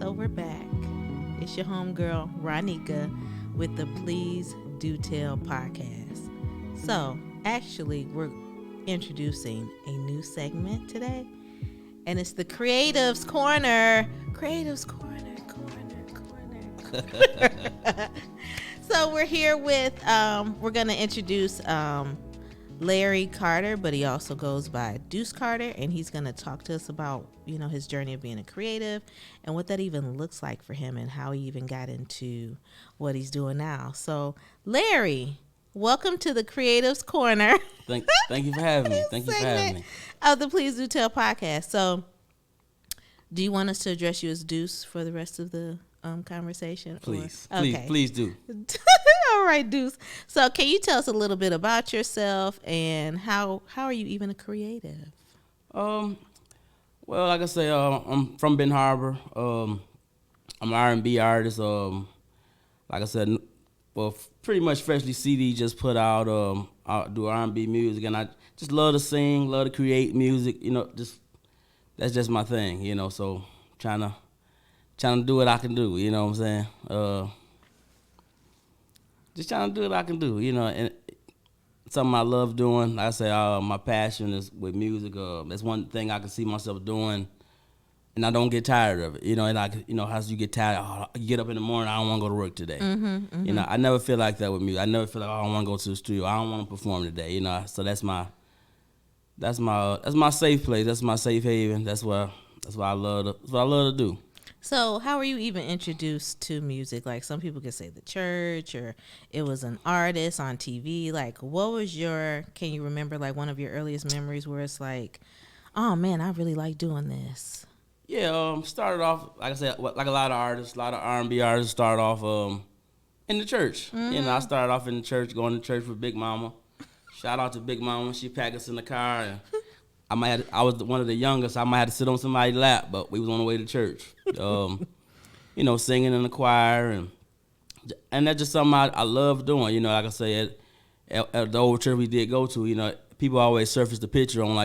So we're back. It's your homegirl, Ronika, with the Please Do Tell podcast. So, actually, we're introducing a new segment today, and it's the Creatives Corner. Creatives Corner, corner. So, we're here with, we're going to introduce Larry Carter, but he also goes by Deuce Carter, and he's going to talk to us about, his journey of being a creative and what that even looks like for him and how he even got into what he's doing now. So, Larry, welcome to the Creatives Corner. Thank you for having me. Thank you for having me. Of the Please Do Tell podcast. So, do you want us to address you as Deuce for the rest of the conversation? Please, Okay. please do. All right, Deuce. So, can you tell us a little bit about yourself and how are you even a creative? Well, like I say, I'm from Benton Harbor. I'm an R&B artist. Like I said, pretty much freshly CD just put out. I do R&B music, and I just love to sing, love to create music. That's just my thing. So trying to do what I can do. You know what I'm saying? Just trying to do what I can do. And something I love doing. Like I say, my passion is with music. That's one thing I can see myself doing, and I don't get tired of it. And as you get tired, you get up in the morning, I don't want to go to work today. I never feel like that with music. I never feel like I don't want to go to the studio. I don't want to perform today. So that's my safe place. That's my safe haven. That's what I love to do. So how were you even introduced to music? Like, some people could say the church, or it was an artist on TV. Like, what was can you remember like one of your earliest memories where it's like, oh man, I really like doing this? Yeah, started off, like I said, like a lot of artists, a lot of R&B artists start off in the church. I started off in the church, going to church with Big Mama. Shout out to Big Mama. She packed us in the car, and I was one of the youngest. I might have to sit on somebody's lap, but we was on the way to church. Singing in the choir, and that's just something I love doing. Like I say, at the old church we did go to, people always surface the picture on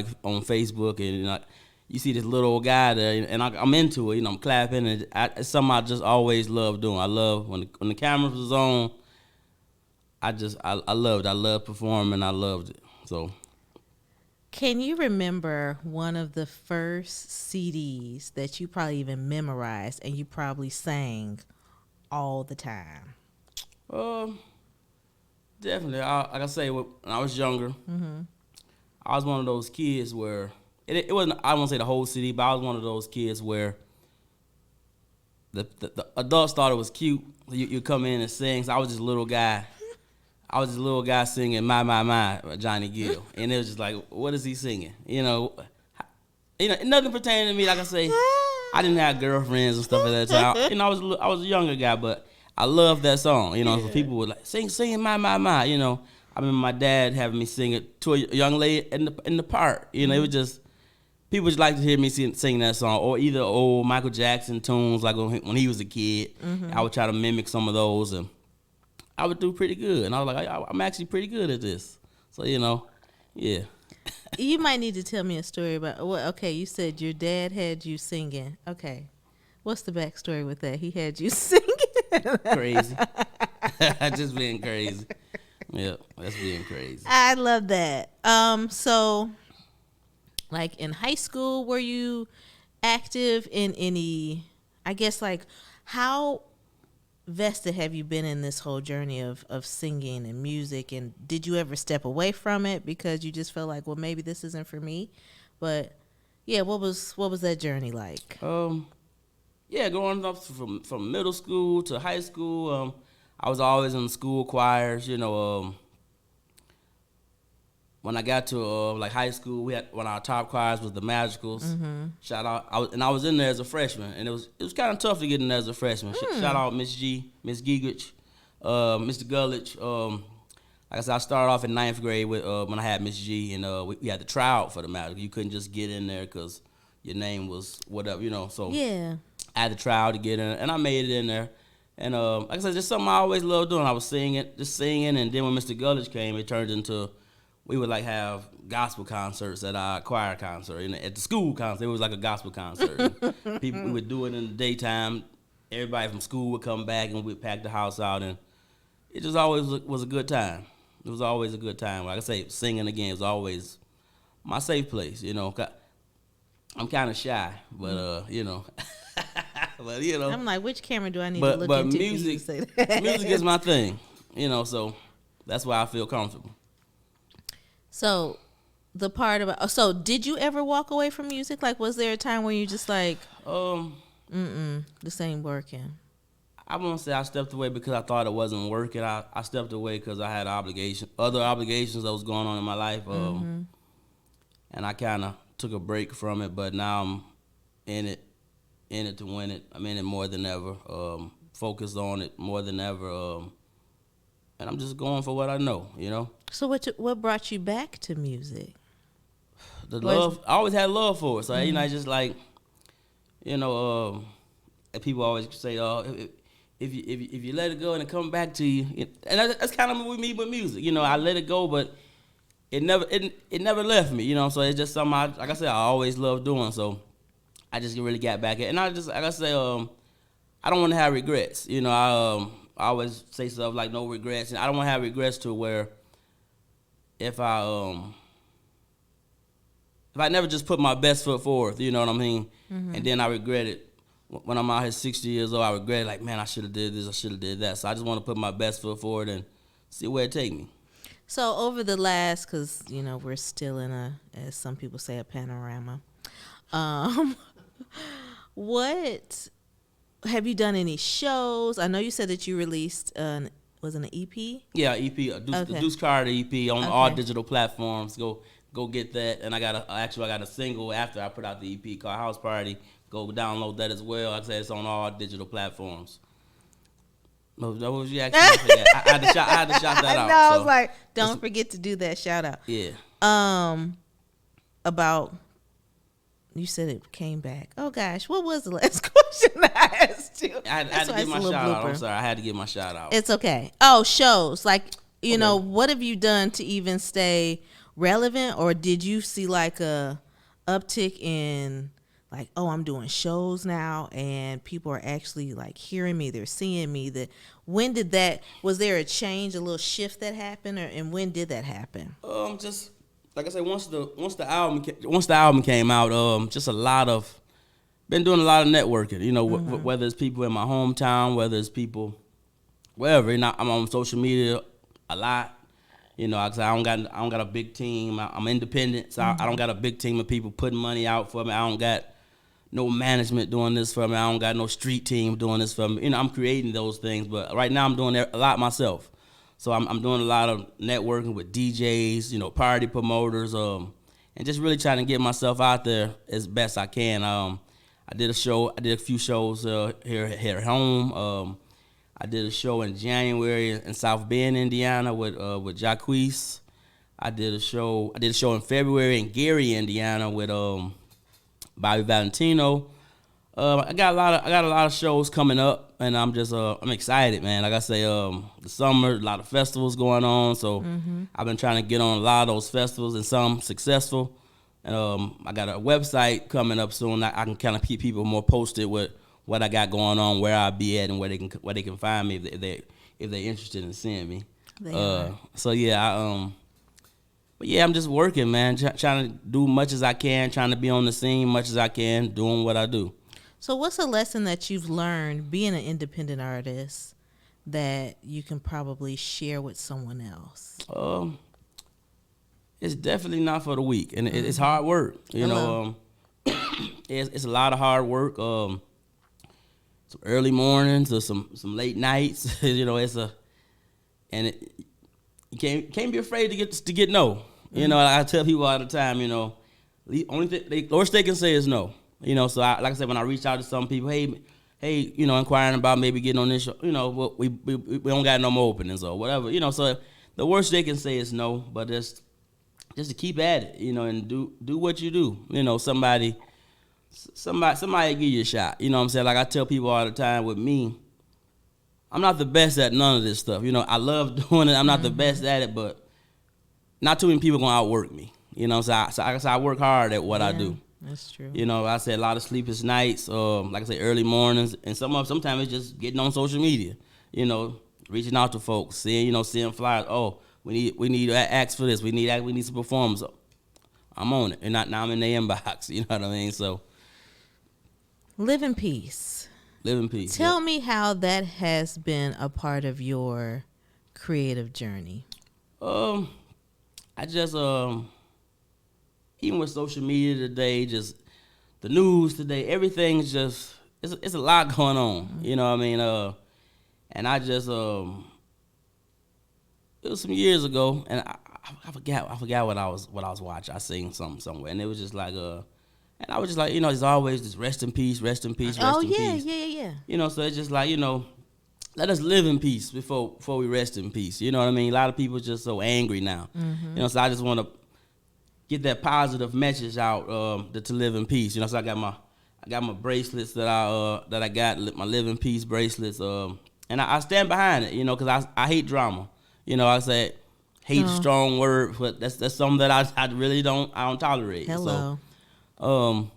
Facebook, and you see this little old guy there, and I'm into it. I'm clapping, and it's something I just always love doing. I love when the camera was on. I loved it. I loved performing. I loved it. So. Can you remember one of the first CDs that you probably even memorized and you probably sang all the time? Definitely. Like I say, when I was younger, I was one of those kids where it wasn't. I won't say the whole CD, but I was one of those kids where the adults thought it was cute. You come in and sing. So I was just a little guy. Singing My, Johnny Gill. And it was just like, what is he singing? Nothing pertaining to me. Like I say, I didn't have girlfriends and stuff at that time. I was a younger guy, but I loved that song. So people would like, sing My. I remember my dad having me sing it to a young lady in the park. It was just, people just like to hear me sing that song, or either old Michael Jackson tunes, like when he was a kid. I would try to mimic some of those, and I would do pretty good. And I was like, I'm actually pretty good at this. So, yeah. You might need to tell me a story about, okay, you said your dad had you singing. Okay. What's the backstory with that? He had you singing? Crazy. Just being crazy. Yeah, that's being crazy. I love that. So, like in high school, were you active in any, I guess, like, how vested have you been in this whole journey of singing and music, and did you ever step away from it because you just felt like, well, maybe this isn't for me? But yeah, what was that journey like? Yeah, growing up from middle school to high school, I was always in school choirs. When I got to high school, we had one of our top choirs was the Magicals. Shout out! I was in there as a freshman, and it was kind of tough to get in there as a freshman. Shout out Miss G, Miss Gigrich, Mr. Gullich. Like I said, I started off in 9th grade with when I had Miss G, and we had to try out for the Magicals. You couldn't just get in there because your name was whatever, So yeah, I had to try out to get in, and I made it in there. And like I said, just something I always loved doing. I was just singing, and then when Mr. Gullich came, it turned into we would like have gospel concerts at our choir concert. And at the school concert, it was like a gospel concert. People, we would do it in the daytime. Everybody from school would come back and we'd pack the house out, and it just always was a good time. It was always a good time. Like I say, singing again is always my safe place. You know, I'm kind of shy, but you know, but you know, I'm like, which camera do I need to look but into? music is my thing. You know, so that's why I feel comfortable. So the part about did you ever walk away from music? Like, was there a time where you just like, this ain't working? I won't say I stepped away because I thought it wasn't working. I stepped away because I had other obligations that was going on in my life, and I kind of took a break from it. But now I'm in it to win it. I'm in it more than ever. Focused on it more than ever, and I'm just going for what I know. You know. So what brought you back to music? The love. I always had love for it. So you know, I just like, you know, people always say, if you let it go and it come back to you, and that's kind of with me with music. You know, I let it go, but it never left me. You know, so it's just something like I said, I always loved doing. So I just really got back at, and I just like I say, I don't want to have regrets. You know, I always say stuff like no regrets, and I don't want to have regrets to where if I never just put my best foot forth, you know what I mean, and then I regret it. When I'm out here 60 years old, I regret it, like, man, I should have did this, I should have did that. So I just want to put my best foot forward and see where it take me. So over the last, because, you know, we're still in as some people say, a panorama. What, have you done any shows? I know you said that you released, was it an EP? Yeah, EP, the Deuce Carter EP on all digital platforms. Go get that. And I got a single after I put out the EP called House Party. Go download that as well. Like I said, it's on all digital platforms. No, what was you asking me for that? I had to shout that out. No, I was like, don't forget to do that shout out. Yeah. About, you said it came back. Oh gosh, what was the last question I asked you? I had to give my shout out. I'm sorry, I had to give my shout out. It's okay. Oh, shows. Like, you know, what have you done to even stay relevant, or did you see like a uptick in like, oh, I'm doing shows now and people are actually like hearing me, they're seeing me? Was there a change, a little shift that happened, and when did that happen? Just like I said, once the album came out, just been doing a lot of networking, you know, whether it's people in my hometown, whether it's people wherever. You know, I'm on social media a lot. You know, I don't got a big team. I'm independent, so I don't got a big team of people putting money out for me. I don't got no management doing this for me. I don't got no street team doing this for me. You know, I'm creating those things, but right now I'm doing a lot myself. So I'm doing a lot of networking with DJs, you know, party promoters, and just really trying to get myself out there as best I can. I did a few shows here at home. I did a show in January in South Bend, Indiana, with Jacquees. I did a show in February in Gary, Indiana, with Bobby Valentino. I got a lot of shows coming up, and I'm excited, man. Like I say, the summer, a lot of festivals going on, so I've been trying to get on a lot of those festivals, and some successful. And I got a website coming up soon. I can kind of keep people more posted with what I got going on, where I'll be at, and where they can find me if they're interested in seeing me. So yeah, but yeah, I'm just working, man, trying to do much as I can, trying to be on the scene much as I can, doing what I do. So what's a lesson that you've learned being an independent artist that you can probably share with someone else? It's definitely not for the weak, and it's hard work. You know, it's a lot of hard work. Some early mornings or some late nights. You know, you can't be afraid to get no. You know, I tell people all the time, you know, the worst they can say is no. You know, so like I said, when I reach out to some people, hey, you know, inquiring about maybe getting on this show, you know, we don't got no more openings or whatever. You know, so the worst they can say is no, but just to keep at it, you know, and do what you do. You know, somebody give you a shot. You know what I'm saying? Like I tell people all the time, with me, I'm not the best at none of this stuff. You know, I love doing it. I'm not the best at it, but not too many people gonna outwork me. You know, so I work hard at what I do. That's true. You know, I said a lot of sleepless nights, like I say, early mornings, and sometimes it's just getting on social media. You know, reaching out to folks, seeing flyers. Oh, we need acts for this. We need some performers. I'm on it, and now I'm in the inbox. You know what I mean? So, live in peace. Live in peace. Tell me how that has been a part of your creative journey. I just even with social media today, just the news today, everything's just it's a lot going on. You know what I mean? And I just it was some years ago, and I forgot what I was watching. I seen something somewhere, and it was just like and I was just like, there's always this rest in peace, rest in peace, rest in peace. Yeah. So it's just like, let us live in peace before we rest in peace. You know what I mean? A lot of people just so angry now. Mm-hmm. So I just want to get that positive message out to live in peace. So I got my bracelets that I got, my live in peace bracelets, and I stand behind it. Because I hate drama. I say hate a strong word, but that's something that I really don't tolerate. Hello. So,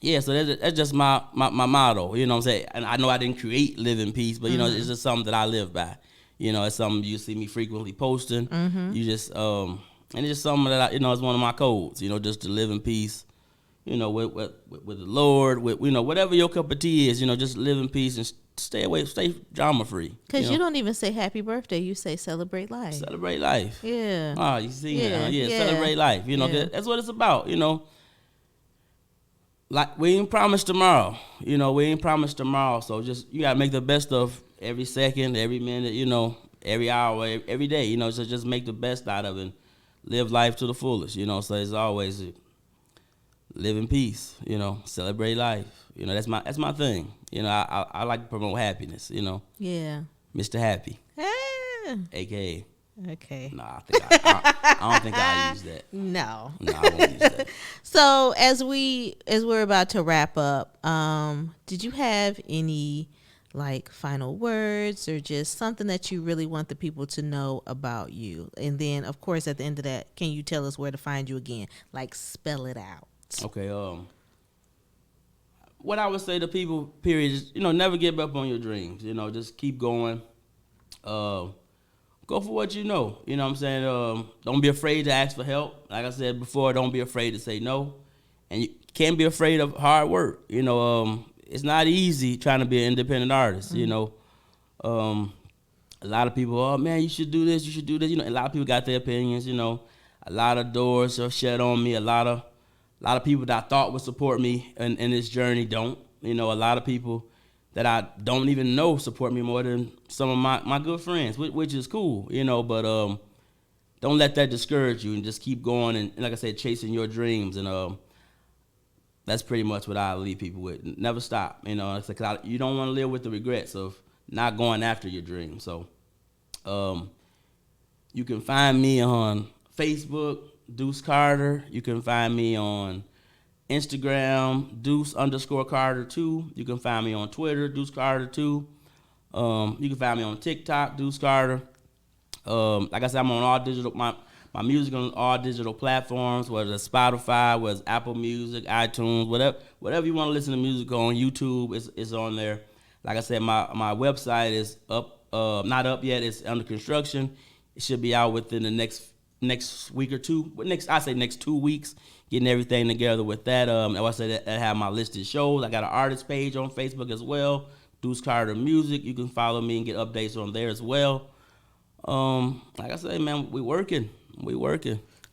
so that's just my motto. You know what I'm saying? And I know I didn't create live in peace, but it's just something that I live by. It's something you see me frequently posting. Mm-hmm. You just and it's just something that it's one of my codes. Just to live in peace. With the Lord, with whatever your cup of tea is. Just live in peace and stay drama free. Because you don't even say happy birthday, you say celebrate life. Celebrate life. Yeah. Oh, you see now? Yeah, celebrate life. That's what it's about. Like we ain't promised tomorrow. We ain't promised tomorrow. So just you gotta make the best of every second, every minute. Every hour, every day. So just make the best out of it. And live life to the fullest. So it's always live in peace. Celebrate life. That's my thing. I like to promote happiness. Yeah. Mr. Happy. Ah. AKA. Okay. Nah, I don't think I'll use that. No. No, I won't use that. So as we're about to wrap up, did you have any final words or just something that you really want the people to know about you? And then of course at the end of that, can you tell us where to find you again? Spell it out. Okay, what I would say to people, period, is, never give up on your dreams. Just keep going. Go for what you know. You know what I'm saying? Don't be afraid to ask for help. Like I said before, don't be afraid to say no. And you can't be afraid of hard work. It's not easy trying to be an independent artist. Mm-hmm. A lot of people, oh man, you should do this, you should do this. A lot of people got their opinions. A lot of doors are shut on me. A lot of people that I thought would support me in this journey don't. A lot of people that I don't even know support me more than some of my good friends, which is cool, but don't let that discourage you and just keep going and like I said, chasing your dreams. And that's pretty much what I leave people with. Never stop, It's like you don't want to live with the regrets of not going after your dream. So you can find me on Facebook, Deuce Carter. You can find me on Instagram, Deuce_Carter2. You can find me on Twitter, Deuce Carter2. You can find me on TikTok, Deuce Carter. Like I said, I'm on all digital, my music on all digital platforms, whether it's Spotify, whether it's Apple Music, iTunes, whatever you want to listen to music on, YouTube is on there. Like I said, my website is up, not up yet, it's under construction. It should be out within the next week or two. Next 2 weeks, getting everything together with that. I said I have my listed shows. I got an artist page on Facebook as well, Deuce Carter Music. You can follow me and get updates on there as well. Like I say, man, we working.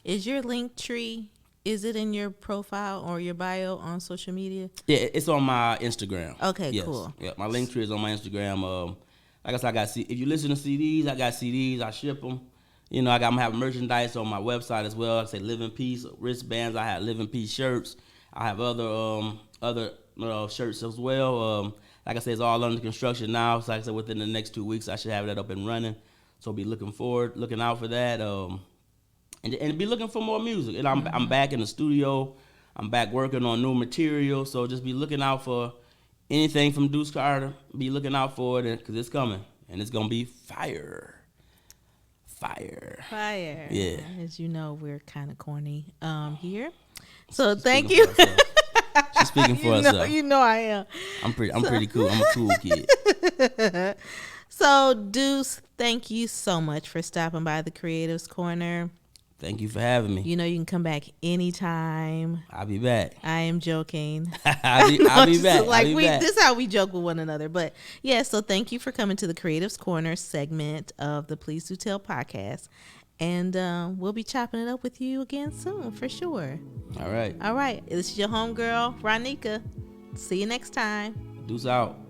Is your Linktree, is it in your profile or your bio on social media? Yeah, it's on my Instagram. Okay, yes. Cool. Yeah, my Linktree is on my Instagram. Like I said, if you listen to CDs, I got CDs. I ship them. I'm gonna have merchandise on my website as well. I say Live in Peace wristbands. I have Live in Peace shirts. I have other shirts as well. Like I said, it's all under construction now. So like I said, within the next 2 weeks, I should have that up and running. So be looking out for that. And be looking for more music. And I'm back in the studio. I'm back working on new material. So just be looking out for anything from Deuce Carter. Be looking out for it because it's coming and it's gonna be fire. fire. Fire. Yeah. As you know, we're kind of corny here. So thank Speaking you. for herself. She's speaking for herself. You know I am. I'm pretty cool. I'm a cool kid. So, Deuce, thank you so much for stopping by the Creatives Corner. Thank you for having me. You know you can come back anytime. I'll be back. I am joking. I'll be back. Like I'll be back. this is how we joke with one another. But yeah, so thank you for coming to the Creatives Corner segment of the Please Do Tell podcast. And we'll be chopping it up with you again soon for sure. All right. All right. This is your homegirl, Ronika. See you next time. Deuce out.